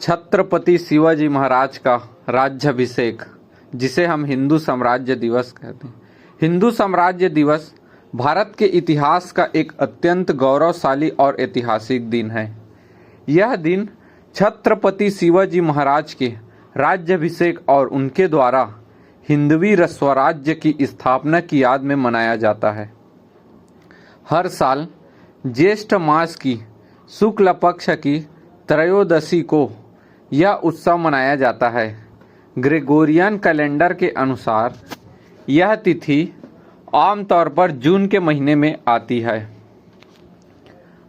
छत्रपति शिवाजी महाराज का राज्याभिषेक, जिसे हम हिंदू साम्राज्य दिवस कहते हैं। हिंदू साम्राज्य दिवस भारत के इतिहास का एक अत्यंत गौरवशाली और ऐतिहासिक दिन है। यह दिन छत्रपति शिवाजी महाराज के राज्याभिषेक और उनके द्वारा हिंदवी स्वराज्य की स्थापना की याद में मनाया जाता है। हर साल ज्येष्ठ मास की शुक्ल पक्ष की त्रयोदशी को यह उत्सव मनाया जाता है। ग्रेगोरियन कैलेंडर के अनुसार यह तिथि आमतौर पर जून के महीने में आती है।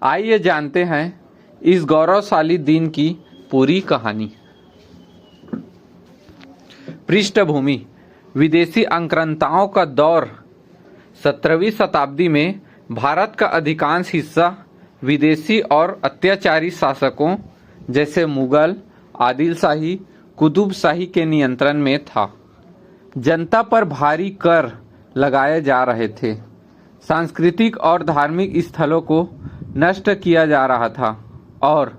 आइए जानते हैं इस गौरवशाली दिन की पूरी कहानी। पृष्ठभूमि: विदेशी आक्रांताओं का दौर। 17वीं शताब्दी में भारत का अधिकांश हिस्सा विदेशी और अत्याचारी शासकों जैसे मुगल, आदिलशाही, कुतुबशाही के नियंत्रण में था। जनता पर भारी कर लगाए जा रहे थे। सांस्कृतिक और धार्मिक स्थलों को नष्ट किया जा रहा था और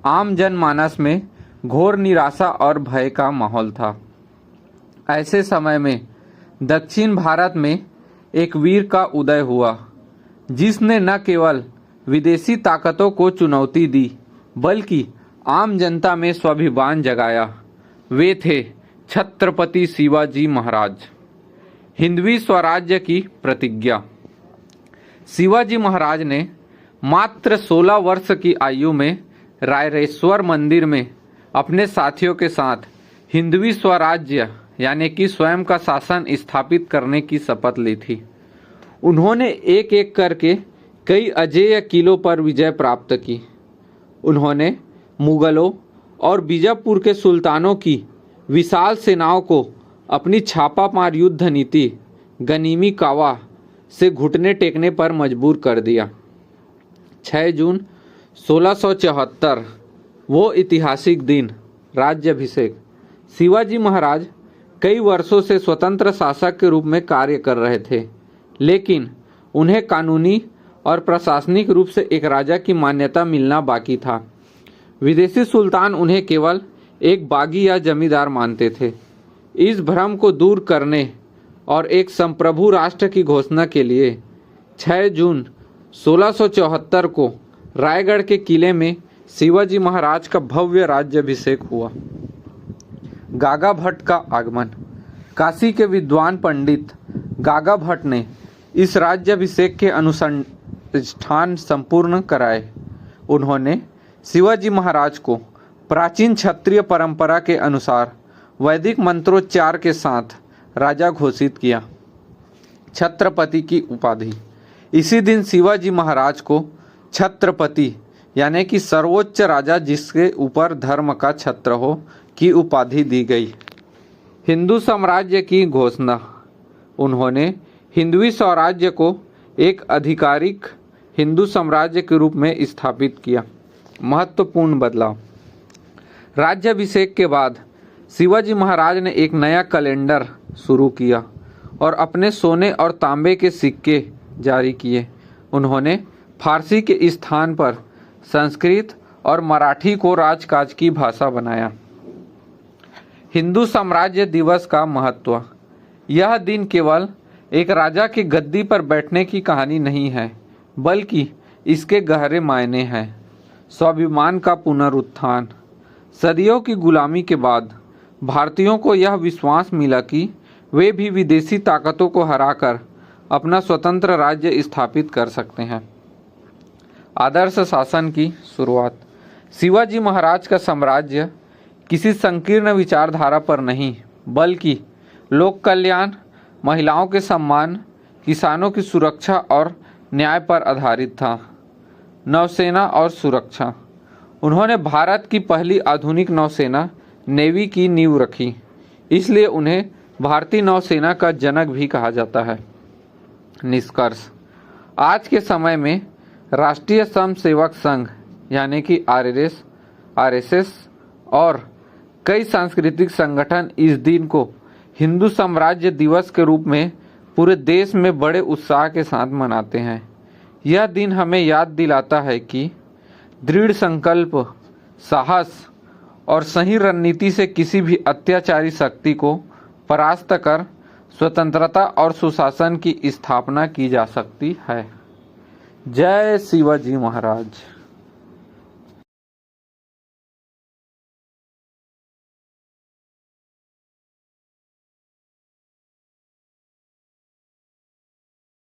आम जनमानस में घोर निराशा और भय का माहौल था। ऐसे समय में दक्षिण भारत में एक वीर का उदय हुआ, जिसने न केवल विदेशी ताकतों को चुनौती दी बल्कि आम जनता में स्वाभिमान जगाया। वे थे छत्रपति शिवाजी महाराज। हिंदवी स्वराज्य की प्रतिज्ञा। शिवाजी महाराज ने मात्र 16 वर्ष की आयु में रायरेश्वर मंदिर में अपने साथियों के साथ हिंदवी स्वराज्य यानी कि स्वयं का शासन स्थापित करने की शपथ ली थी। उन्होंने एक एक करके कई अजेय किलों पर विजय प्राप्त की। उन्होंने मुगलों और बीजापुर के सुल्तानों की विशाल सेनाओं को अपनी छापामार युद्ध नीति गनीमी कावा से घुटने टेकने पर मजबूर कर दिया। 6 जून 1674 वो ऐतिहासिक दिन, राज्याभिषेक। शिवाजी महाराज कई वर्षों से स्वतंत्र शासक के रूप में कार्य कर रहे थे, लेकिन उन्हें कानूनी और प्रशासनिक रूप से एक राजा की मान्यता मिलना बाकी था। विदेशी सुल्तान उन्हें केवल एक बागी या जमींदार मानते थे। इस भ्रम को दूर करने और एक संप्रभु राष्ट्र की घोषणा के लिए 6 जून 1674 को रायगढ़ के किले में शिवाजी महाराज का भव्य राज्याभिषेक हुआ। गागा भट्ट का आगमन। काशी के विद्वान पंडित गागा भट्ट ने इस राज्याभिषेक के अनुष्ठान संपूर्ण कराए। उन्होंने शिवाजी महाराज को प्राचीन क्षत्रिय परंपरा के अनुसार वैदिक मंत्रोच्चार के साथ राजा घोषित किया। छत्रपति की उपाधि। इसी दिन शिवाजी महाराज को छत्रपति यानी कि सर्वोच्च राजा जिसके ऊपर धर्म का छत्र हो की उपाधि दी गई। हिंदू साम्राज्य की घोषणा। उन्होंने हिंदवी स्वराज्य को एक आधिकारिक हिंदू साम्राज्य के रूप में स्थापित किया। महत्वपूर्ण बदलाव। राज्याभिषेक के बाद शिवाजी महाराज ने एक नया कैलेंडर शुरू किया और अपने सोने और तांबे के सिक्के जारी किए। उन्होंने फारसी के स्थान पर संस्कृत और मराठी को राजकाज की भाषा बनाया। हिंदू साम्राज्य दिवस का महत्व। यह दिन केवल एक राजा की गद्दी पर बैठने की कहानी नहीं है, बल्कि इसके गहरे मायने हैं। स्वाभिमान का पुनरुत्थान। सदियों की गुलामी के बाद भारतीयों को यह विश्वास मिला कि वे भी विदेशी ताकतों को हराकर अपना स्वतंत्र राज्य स्थापित कर सकते हैं। आदर्श शासन की शुरुआत। शिवाजी महाराज का साम्राज्य किसी संकीर्ण विचारधारा पर नहीं, बल्कि लोक कल्याण, महिलाओं के सम्मान, किसानों की सुरक्षा और न्याय पर आधारित था। नौसेना और सुरक्षा। उन्होंने भारत की पहली आधुनिक नौसेना नेवी की नींव रखी, इसलिए उन्हें भारतीय नौसेना का जनक भी कहा जाता है। निष्कर्ष। आज के समय में राष्ट्रीय स्वयंसेवक संघ यानी कि आरएसएस और कई सांस्कृतिक संगठन इस दिन को हिंदू साम्राज्य दिवस के रूप में पूरे देश में बड़े उत्साह के साथ मनाते हैं। यह दिन हमें याद दिलाता है कि दृढ़ संकल्प, साहस और सही रणनीति से किसी भी अत्याचारी शक्ति को परास्त कर स्वतंत्रता और सुशासन की स्थापना की जा सकती है। जय शिवाजी महाराज।